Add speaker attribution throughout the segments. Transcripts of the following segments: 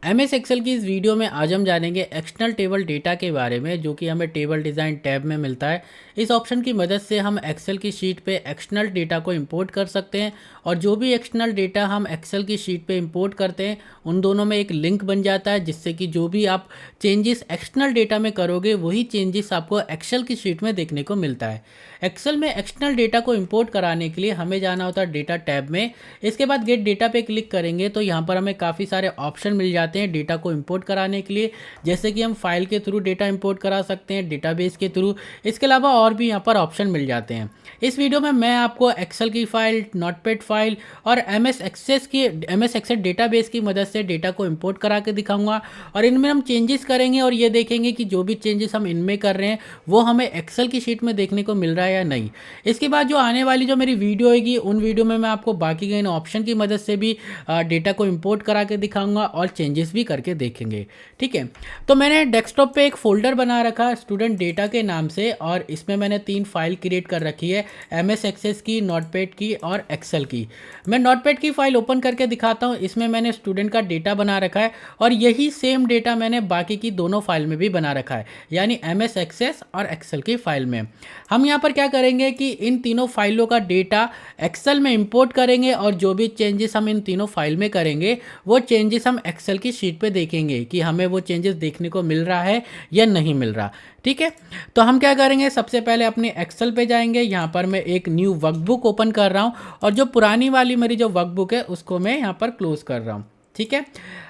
Speaker 1: MS Excel की इस video में आज हम जानेंगे एक्सटर्नल टेबल डेटा के बारे में, जो कि हमें टेबल डिज़ाइन टैब में मिलता है। इस ऑप्शन की मदद से हम एक्सेल की शीट पे एक्सटर्नल डेटा को इंपोर्ट कर सकते हैं, और जो भी एक्सटर्नल डेटा हम एक्सेल की शीट पे इंपोर्ट करते हैं उन दोनों में एक लिंक बन जाता है, जिससे कि जो भी आप चेंजेस एक्सटर्नल डेटा में करोगे वही चेंजेस आपको एक्सेल की शीट में देखने को मिलता है। एक्सेल में एक्सटर्नल डेटा को इंपोर्ट कराने के लिए हमें जाना होता है डेटा टैब में। इसके बाद गेट डेटा पे क्लिक करेंगे तो यहाँ पर हमें काफ़ी सारे ऑप्शन मिल जाते हैं डेटा को इंपोर्ट कराने के लिए, जैसे कि हम फाइल के थ्रू डेटा इंपोर्ट करा सकते हैं, डेटाबेस के थ्रू। इसके अलावा और भी यहाँ पर ऑप्शन मिल जाते हैं। इस वीडियो में मैं आपको एक्सेल की फाइल, नोटपैड फाइल और एमएस एक्सेल डेटाबेस की मदद से डेटा को इंपोर्ट करा के दिखाऊंगा, और इनमें हम चेंजेस करेंगे और ये देखेंगे कि जो भी चेंजेस हम इनमें कर रहे हैं वो हमें एक्सेल की शीट में देखने को मिल रहा है या नहीं। इसके बाद जो आने वाली जो मेरी वीडियो होगी उन वीडियो में मैं आपको बाकी के इन ऑप्शन की मदद से भी डेटा को इंपोर्ट करा के दिखाऊंगा और चेंजेस भी करके देखेंगे। ठीक है, तो मैंने डेस्कटॉप पे एक फोल्डर बना रखा है स्टूडेंट डेटा के नाम से, और इसमें मैंने 3 फाइल क्रिएट कर रखी है, एमएस एक्सेस की, नोटपैड की और एक्सेल की। मैं नोटपैड की फाइल ओपन करके दिखाता हूँ। इसमें मैंने स्टूडेंट का डेटा बना रखा है, और यही सेम डेटा मैंने बाकी की दोनों फाइल में भी बना रखा है, यानी एमएस एक्सेस और एक्सेल की फाइल में। हम यहाँ पर क्या करेंगे कि इन तीनों फाइलों का डेटा एक्सेल में इंपोर्ट करेंगे, और जो भी चेंजेस हम इन तीनों फाइल में करेंगे वो चेंजेस हम एक्सेल की शीट पे देखेंगे कि हमें वो चेंजेस देखने को मिल रहा है या नहीं मिल रहा। ठीक है, तो हम क्या करेंगे, सबसे पहले अपने एक्सेल पे जाएंगे। यहाँ पर मैं एक न्यू वर्कबुक ओपन कर रहा हूँ, और जो पुरानी वाली मेरी जो वर्कबुक है उसको मैं यहाँ पर क्लोज कर रहा हूँ। ठीक है,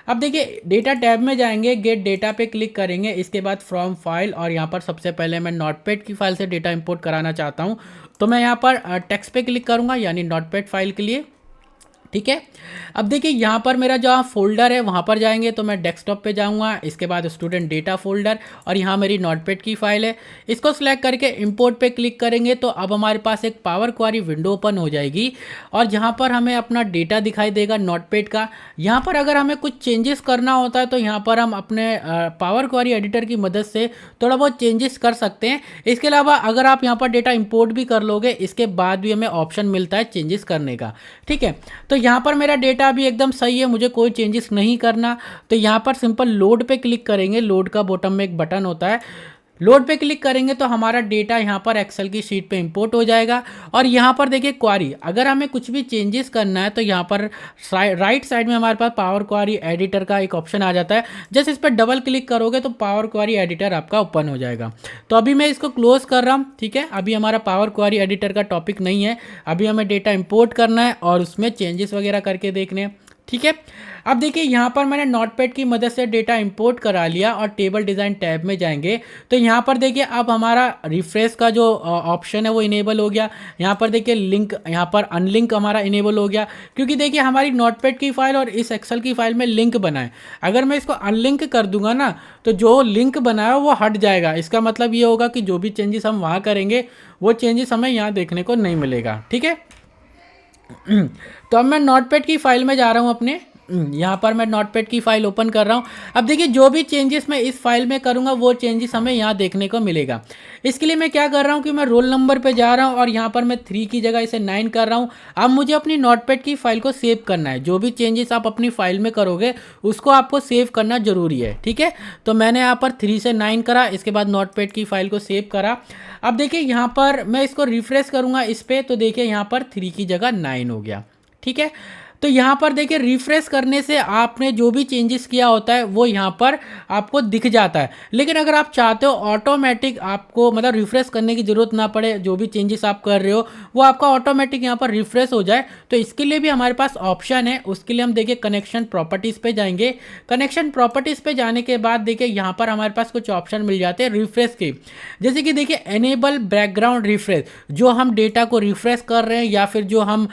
Speaker 1: अब देखिए डेटा टैब में जाएंगे, गेट डेटा पे क्लिक करेंगे, इसके बाद फ्रॉम फाइल, और यहाँ पर सबसे पहले मैं नोटपैड की फाइल से डेटा इंपोर्ट कराना चाहता हूँ, तो मैं यहाँ पर टेक्स्ट पे क्लिक करूँगा, यानी नोटपैड फाइल के लिए। ठीक है, अब देखिए यहाँ पर मेरा जो फोल्डर है वहाँ पर जाएंगे तो मैं डेस्कटॉप पे जाऊँगा, इसके बाद स्टूडेंट डेटा फोल्डर, और यहाँ मेरी नोटपैड की फाइल है। इसको सिलेक्ट करके इंपोर्ट पे क्लिक करेंगे तो अब हमारे पास एक पावर क्वेरी विंडो ओपन हो जाएगी, और जहाँ पर हमें अपना डेटा दिखाई देगा नोटपैड का। यहाँ पर अगर हमें कुछ चेंजेस करना होता है तो यहाँ पर हम अपने पावर क्वेरी एडिटर की मदद से थोड़ा बहुत चेंजेस कर सकते हैं। इसके अलावा अगर आप यहाँ पर डेटा इंपोर्ट भी कर लोगे इसके बाद भी हमें ऑप्शन मिलता है चेंजेस करने का। ठीक है, तो यहाँ पर मेरा डेटा अभी एकदम सही है, मुझे कोई चेंजेस नहीं करना। तो यहाँ पर सिंपल लोड पे क्लिक करेंगे, लोड का बॉटम में एक बटन होता है, लोड पे क्लिक करेंगे तो हमारा डेटा यहाँ पर एक्सेल की शीट पे इंपोर्ट हो जाएगा। और यहाँ पर देखिए क्वारी, अगर हमें कुछ भी चेंजेस करना है तो यहाँ पर राइट साइड में हमारे पास पावर क्वारी एडिटर का एक ऑप्शन आ जाता है। जैसे इस पर डबल क्लिक करोगे तो पावर क्वारी एडिटर आपका ओपन हो जाएगा। तो अभी मैं इसको क्लोज कर रहा हूँ। ठीक है, अभी हमारा पावर क्वारी एडिटर का टॉपिक नहीं है, अभी हमें डेटा इंपोर्ट करना है और उसमें चेंजेस वगैरह करके देखने हैं। ठीक है, अब देखिए यहाँ पर मैंने नोटपैड की मदद से डेटा इंपोर्ट करा लिया, और टेबल डिज़ाइन टैब में जाएंगे तो यहाँ पर देखिए अब हमारा रिफ्रेश का जो ऑप्शन है वो इनेबल हो गया। यहाँ पर देखिए लिंक, यहाँ पर अनलिंक हमारा इनेबल हो गया, क्योंकि देखिए हमारी नोटपैड की फाइल और इस एक्सेल की फाइल में लिंक बना है। अगर मैं इसको अनलिंक कर दूंगा ना तो जो लिंक बनाया वो हट जाएगा। इसका मतलब ये होगा कि जो भी चेंजेस हम वहाँ करेंगे वो चेंजेस हमें यहाँ देखने को नहीं मिलेगा। ठीक है, तो अब मैं नोटपैड की फाइल में जा रहा हूँ अपने, यहाँ पर मैं नोटपैड की फाइल ओपन कर रहा हूँ। अब देखिए जो भी चेंजेस मैं इस फाइल में करूँगा वो चेंजेस हमें यहाँ देखने को मिलेगा। इसके लिए मैं क्या कर रहा हूँ कि मैं रोल नंबर पे जा रहा हूँ, और यहाँ पर मैं 3 की जगह इसे 9 कर रहा हूँ। अब मुझे अपनी नोटपैड की फाइल को सेव करना है। जो भी चेंजेस आप अपनी फाइल में करोगे उसको आपको सेव करना जरूरी है। ठीक है, तो मैंने यहाँ पर 3 से 9 करा, इसके बाद नोटपैड की फाइल को सेव करा। अब देखिए यहाँ पर मैं इसको रिफ्रेश करूँगा इस पर, तो देखिए यहाँ पर 3 की जगह 9 हो गया। ठीक है, तो यहाँ पर देखिए रिफ्रेश करने से आपने जो भी चेंजेस किया होता है वो यहाँ पर आपको दिख जाता है। लेकिन अगर आप चाहते हो ऑटोमेटिक आपको मतलब रिफ्रेश करने की ज़रूरत ना पड़े, जो भी चेंजेस आप कर रहे हो वो आपका ऑटोमेटिक यहाँ पर रिफ्रेश हो जाए, तो इसके लिए भी हमारे पास ऑप्शन है। उसके लिए हम देखिए कनेक्शन प्रॉपर्टीज़ पे जाएंगे। कनेक्शन प्रॉपर्टीज़ पे जाने के बाद देखिए यहाँ पर हमारे पास कुछ ऑप्शन मिल जाते हैं रिफ्रेश के, जैसे कि देखिए एनेबल बैकग्राउंड रिफ्रेश, जो हम डेटा को रिफ्रेश कर रहे हैं या फिर जो हम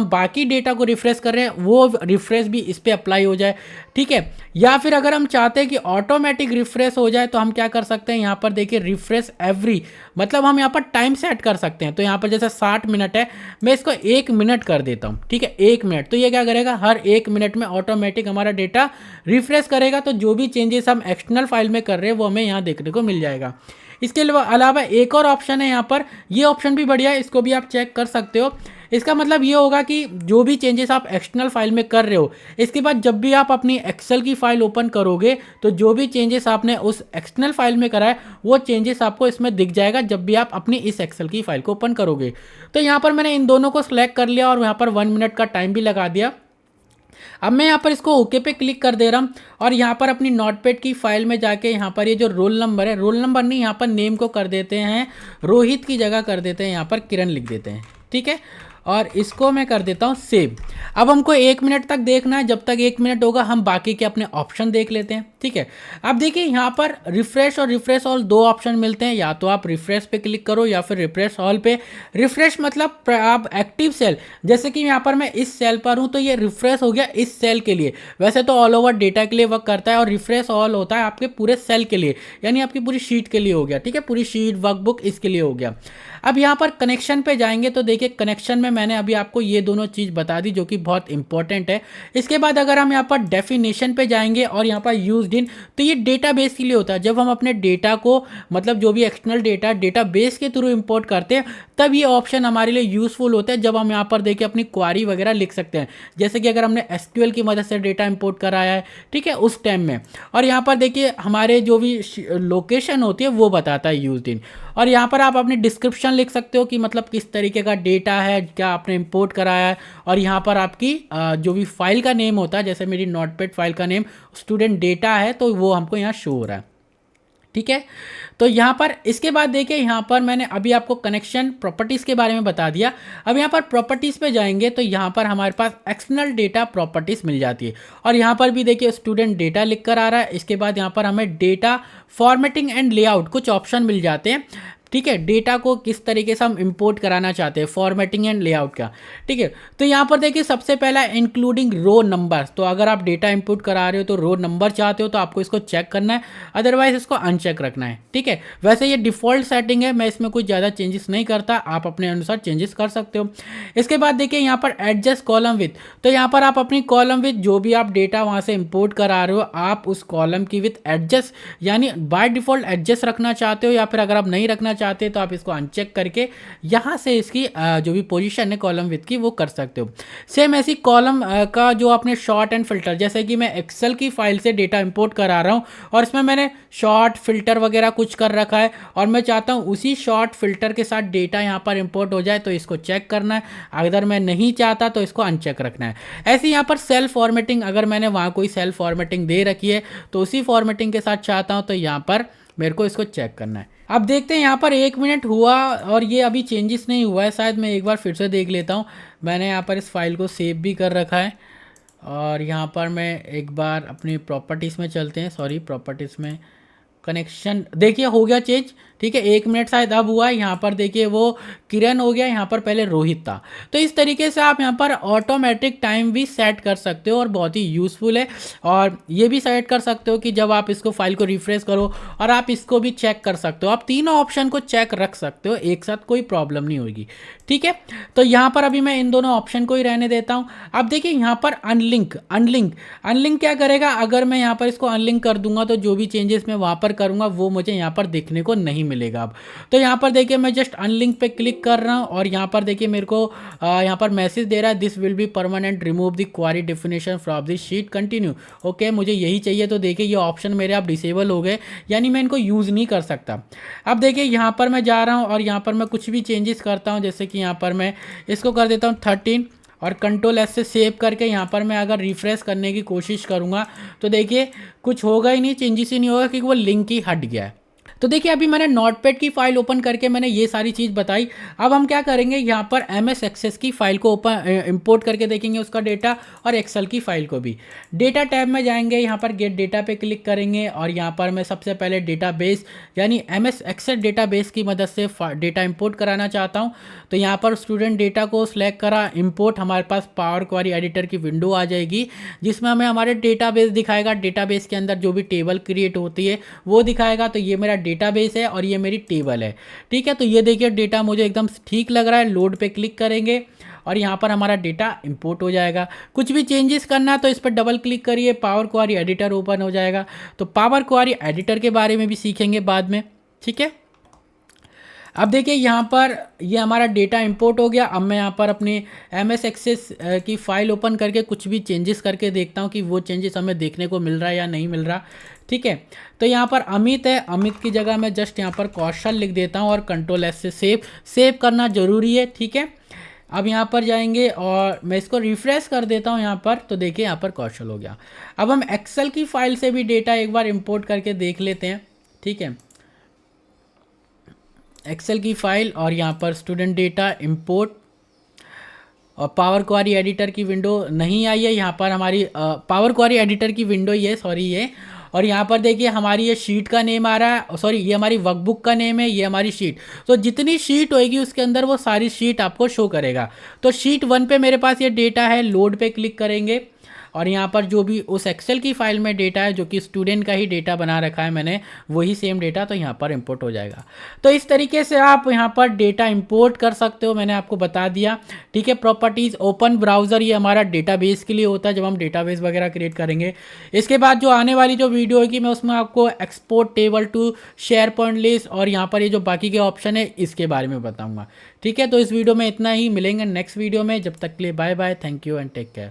Speaker 1: बाकी डेटा को रिफ्रेश कर रहे हैं वो रिफ्रेश भी इस पे अप्लाई हो जाए। ठीक है, या फिर अगर हम चाहते हैं कि ऑटोमेटिक रिफ्रेश हो जाए तो हम क्या कर सकते हैं, यहाँ पर देखिए रिफ्रेश एवरी, मतलब हम यहाँ पर टाइम सेट कर सकते हैं। तो यहाँ पर जैसे 60 मिनट है, मैं इसको 1 मिनट कर देता हूँ। ठीक है, 1 मिनट, तो ये क्या करेगा, हर 1 मिनट में ऑटोमेटिक हमारा डेटा रिफ्रेश करेगा। तो जो भी चेंजेस हम एक्सटर्नल फाइल में कर रहे हैं वो हमें यहाँ देखने को मिल जाएगा। इसके अलावा एक और ऑप्शन है यहाँ पर, ये ऑप्शन भी बढ़िया है, इसको भी आप चेक कर सकते हो। इसका मतलब ये होगा कि जो भी चेंजेस आप एक्सटर्नल फाइल में कर रहे हो, इसके बाद जब भी आप अपनी एक्सेल की फाइल ओपन करोगे तो जो भी चेंजेस आपने उस एक्सटर्नल फाइल में करा है वो चेंजेस आपको इसमें दिख जाएगा जब भी आप अपनी इस एक्सेल की फाइल को ओपन करोगे। तो यहाँ पर मैंने इन दोनों को सिलेक्ट कर लिया और यहाँ पर 1 मिनट का टाइम भी लगा दिया। अब मैं यहाँ पर इसको ओके पे क्लिक कर दे रहा हूँ और यहाँ पर अपनी नोटपैड की फाइल में जाके यहाँ पर ये जो रोल नंबर है, रोल नंबर नहीं, यहाँ पर नेम को कर देते हैं रोहित की जगह कर देते हैं यहाँ पर किरण लिख देते हैं, ठीक है। और इसको मैं कर देता हूँ सेव। अब हमको 1 मिनट तक देखना है, जब तक 1 मिनट होगा हम बाकी के अपने ऑप्शन देख लेते हैं, ठीक है। अब देखिए यहाँ पर रिफ्रेश और रिफ्रेश ऑल दो ऑप्शन मिलते हैं, या तो आप रिफ्रेश पे क्लिक करो या फिर रिफ्रेश ऑल पे। रिफ्रेश मतलब आप एक्टिव सेल, जैसे कि यहाँ पर मैं इस सेल पर हूँ तो ये रिफ्रेश हो गया इस सेल के लिए, वैसे तो ऑल ओवर डेटा के लिए वर्क करता है, और रिफ्रेश ऑल होता है आपके पूरे सेल के लिए, यानी आपकी पूरी शीट के लिए हो गया, ठीक है, पूरी शीट वर्कबुक इसके लिए हो गया। अब यहाँ पर कनेक्शन पे जाएंगे तो देखिए कनेक्शन में मैंने अभी आपको ये दोनों चीज़ बता दी जो कि बहुत इंपॉर्टेंट है। इसके बाद अगर हम यहाँ पर डेफिनेशन पे जाएंगे और यहाँ पर यूज्ड इन, तो ये डेटाबेस के लिए होता है। जब हम अपने डेटा को, मतलब जो भी एक्सटर्नल डेटा डेटाबेस के थ्रू इंपोर्ट करते हैं तब ये ऑप्शन हमारे लिए यूजफुल होता है, जब हम यहाँ पर देखिए अपनी क्वारी वगैरह लिख सकते हैं, जैसे कि अगर हमने एसक्यूएल की मदद से डेटा इंपोर्ट कराया है, ठीक है, उस टाइम में। और यहाँ पर देखिए हमारे जो भी लोकेशन होती है वो बताता है यूज्ड इन। और यहाँ पर आप अपनी डिस्क्रिप्शन लिख सकते हो कि मतलब किस तरीके का डेटा है, क्या आपने इंपोर्ट कराया है। और यहाँ पर आपकी जो भी फाइल का नेम होता है, जैसे मेरी नोटपैड फाइल का नेम स्टूडेंट डेटा है, तो वो हमको यहाँ शो हो रहा है, ठीक है। तो यहाँ पर इसके बाद देखिए यहाँ पर मैंने अभी आपको कनेक्शन प्रॉपर्टीज़ के बारे में बता दिया। अब यहाँ पर प्रॉपर्टीज़ पे जाएंगे तो यहाँ पर हमारे पास एक्सटर्नल डेटा प्रॉपर्टीज़ मिल जाती है, और यहाँ पर भी देखिए स्टूडेंट डेटा लिख कर आ रहा है। इसके बाद यहाँ पर हमें डेटा फॉर्मेटिंग एंड लेआउट कुछ ऑप्शन मिल जाते हैं, ठीक है, डेटा को किस तरीके से हम इंपोर्ट कराना चाहते हैं, फॉर्मेटिंग एंड लेआउट का, ठीक है। तो यहाँ पर देखिए सबसे पहला इंक्लूडिंग रो नंबर, तो अगर आप डेटा इंपोर्ट करा रहे हो तो रो नंबर चाहते हो तो आपको इसको चेक करना है, अदरवाइज इसको अनचेक रखना है, ठीक है। वैसे ये डिफ़ॉल्ट सेटिंग है, मैं इसमें कुछ ज़्यादा चेंजेस नहीं करता, आप अपने अनुसार चेंजेस कर सकते हो। इसके बाद देखिए यहाँ पर एडजस्ट कॉलम विथ, तो यहाँ पर आप अपनी कॉलम विथ जो भी आप डेटा वहाँ से इंपोर्ट करा रहे हो आप उस कॉलम की विथ एडजस्ट, यानी बाय डिफ़ॉल्ट एडजस्ट रखना चाहते हो, या फिर अगर आप नहीं रखना चाहते तो आप इसको अनचेक करके यहाँ से इसकी जो भी पोजीशन है कॉलम विथ की वो कर सकते हो। सेम ऐसी कॉलम का जो आपने शॉर्ट एंड फिल्टर, जैसे कि मैं एक्सेल की फाइल से डेटा इंपोर्ट करा रहा हूँ और इसमें मैंने शॉर्ट फिल्टर वगैरह कुछ कर रखा है और मैं चाहता हूँ उसी शॉर्ट फिल्टर के साथ डेटा यहाँ पर इंपोर्ट हो जाए, तो इसको चेक करना है। अगर मैं नहीं चाहता तो इसको अनचेक रखना है। ऐसे यहाँ पर सेल फॉर्मेटिंग, अगर मैंने वहाँ कोई सेल फॉर्मेटिंग दे रखी है तो उसी फॉर्मेटिंग के साथ चाहता हूँ तो यहाँ पर मेरे को इसको चेक करना है। अब देखते हैं यहाँ पर 1 मिनट हुआ और ये अभी चेंजेस नहीं हुआ है, शायद मैं एक बार फिर से देख लेता हूँ। मैंने यहाँ पर इस फाइल को सेव भी कर रखा है और यहाँ पर मैं एक बार अपनी प्रॉपर्टीज़ में चलते हैं, सॉरी प्रॉपर्टीज़ में कनेक्शन देखिए हो गया चेंज, ठीक है। 1 मिनट शायद अब हुआ है, यहाँ पर देखिए वो किरण हो गया, यहाँ पर पहले रोहित था। तो इस तरीके से आप यहाँ पर ऑटोमेटिक टाइम भी सेट कर सकते हो और बहुत ही यूज़फुल है। और ये भी सेट कर सकते हो कि जब आप इसको फाइल को रिफ्रेश करो और आप इसको भी चेक कर सकते हो, आप तीनों ऑप्शन को चेक रख सकते हो एक साथ, कोई प्रॉब्लम नहीं होगी, ठीक है। तो यहाँ पर अभी मैं इन दोनों ऑप्शन को ही रहने देता हूँ। अब देखिए यहाँ पर अनलिंक अनलिंक अनलिंक क्या करेगा, अगर मैं यहाँ पर इसको अनलिंक कर दूंगा तो जो भी चेंजेस मैं वहाँ पर करूँगा वो मुझे यहाँ पर देखने को नहीं मिलेगा। अब तो यहाँ पर देखिए मैं जस्ट अनलिंक पे क्लिक कर रहा हूँ और यहाँ पर देखिए मेरे को यहाँ पर मैसेज दे रहा है this will be permanent, remove the query definition from this sheet, continue. Okay मुझे यही चाहिए, तो देखिए ये ऑप्शन मेरे आप डिसेबल हो गए, यानी मैं इनको यूज़ नहीं कर सकता। अब देखिए यहाँ पर मैं जा रहा हूँ और यहाँ पर मैं कुछ भी चेंजेस करता हूँ, जैसे कि यहाँ पर मैं इसको कर देता हूँ 13 और कंट्रोल एस से सेव करके यहाँ पर मैं अगर रिफ्रेश करने की कोशिश करूँगा तो देखिए कुछ होगा ही नहीं, चेंजेस ही नहीं होगा क्योंकि वो लिंक ही हट गया है। तो देखिए अभी मैंने नोटपैड की फाइल ओपन करके मैंने ये सारी चीज़ बताई। अब हम क्या करेंगे, यहाँ पर MS एक्सेस की फाइल को ओपन इंपोर्ट करके देखेंगे उसका डेटा, और एक्सेल की फाइल को भी। डेटा टैब में जाएंगे, यहाँ पर गेट डेटा पे क्लिक करेंगे और यहाँ पर मैं सबसे पहले डेटाबेस यानी MS एक्सेस डेटाबेस की मदद से डेटा इंपोर्ट कराना चाहता हूँ। तो यहाँ पर स्टूडेंट डेटा को सिलेक्ट करा, इंपोर्ट, हमारे पास पावर क्वेरी एडिटर की विंडो आ जाएगी जिसमें हमें हमारे डेटाबेस दिखाएगा, डेटाबेस के अंदर जो भी टेबल क्रिएट होती है वो दिखाएगा। तो ये मेरा डेटाबेस है और ये मेरी टेबल है, ठीक है। तो ये देखिए डेटा मुझे एकदम ठीक लग रहा है। लोड पे क्लिक करेंगे और यहाँ पर हमारा डेटा इंपोर्ट हो जाएगा। कुछ भी चेंजेस करना है तो इस पर डबल क्लिक करिए, पावर क्वेरी एडिटर ओपन हो जाएगा। तो पावर क्वेरी एडिटर के बारे में भी सीखेंगे बाद में, ठीक है। अब देखिए यहाँ पर ये हमारा डेटा इंपोर्ट हो गया। अब मैं यहाँ पर अपनी MS एक्सेस की फ़ाइल ओपन करके कुछ भी चेंजेस करके देखता हूँ कि वो चेंजेस हमें देखने को मिल रहा है या नहीं मिल रहा। ठीक है, तो यहाँ पर अमित है, अमित की जगह मैं जस्ट यहाँ पर कौशल लिख देता हूँ और Ctrl+S से सेव करना ज़रूरी है। ठीक है, अब यहाँ पर जाएंगे और मैं इसको रिफ्रेश कर देता हूँ यहाँ पर, तो देखिए यहाँ पर कौशल हो गया। अब हम एक्सेल की फ़ाइल से भी डेटा एक बार इंपोर्ट करके देख लेते हैं। ठीक है, एक्सेल की फ़ाइल और यहाँ पर स्टूडेंट डेटा इंपोर्ट, और पावर क्वेरी एडिटर की विंडो नहीं आई है। यहाँ पर हमारी पावर क्वेरी एडिटर की विंडो ही है, सॉरी ये। और यहाँ पर देखिए हमारी ये शीट का नेम आ रहा है, सॉरी ये हमारी वर्कबुक का नेम है, ये हमारी शीट। तो जितनी शीट होएगी उसके अंदर वो सारी शीट आपको शो करेगा। तो शीट 1 पे मेरे पास ये डेटा है, लोड पे क्लिक करेंगे और यहाँ पर जो भी उस एक्सेल की फ़ाइल में डेटा है, जो कि स्टूडेंट का ही डेटा बना रखा है मैंने, वही सेम डेटा तो यहाँ पर इंपोर्ट हो जाएगा। तो इस तरीके से आप यहाँ पर डेटा इंपोर्ट कर सकते हो, मैंने आपको बता दिया। ठीक है, प्रॉपर्टीज़ ओपन ब्राउज़र ये हमारा डेटाबेस के लिए होता है, जब हम डेटाबेस वगैरह क्रिएट करेंगे। इसके बाद जो आने वाली जो वीडियो होगी मैं उसमें आपको export table to SharePoint list और यहाँ पर ये जो बाकी के ऑप्शन है इसके बारे में बताऊँगा। ठीक है, तो इस वीडियो में इतना ही, मिलेंगे नेक्स्ट वीडियो में। जब तक के लिए bye bye, thank you and take care.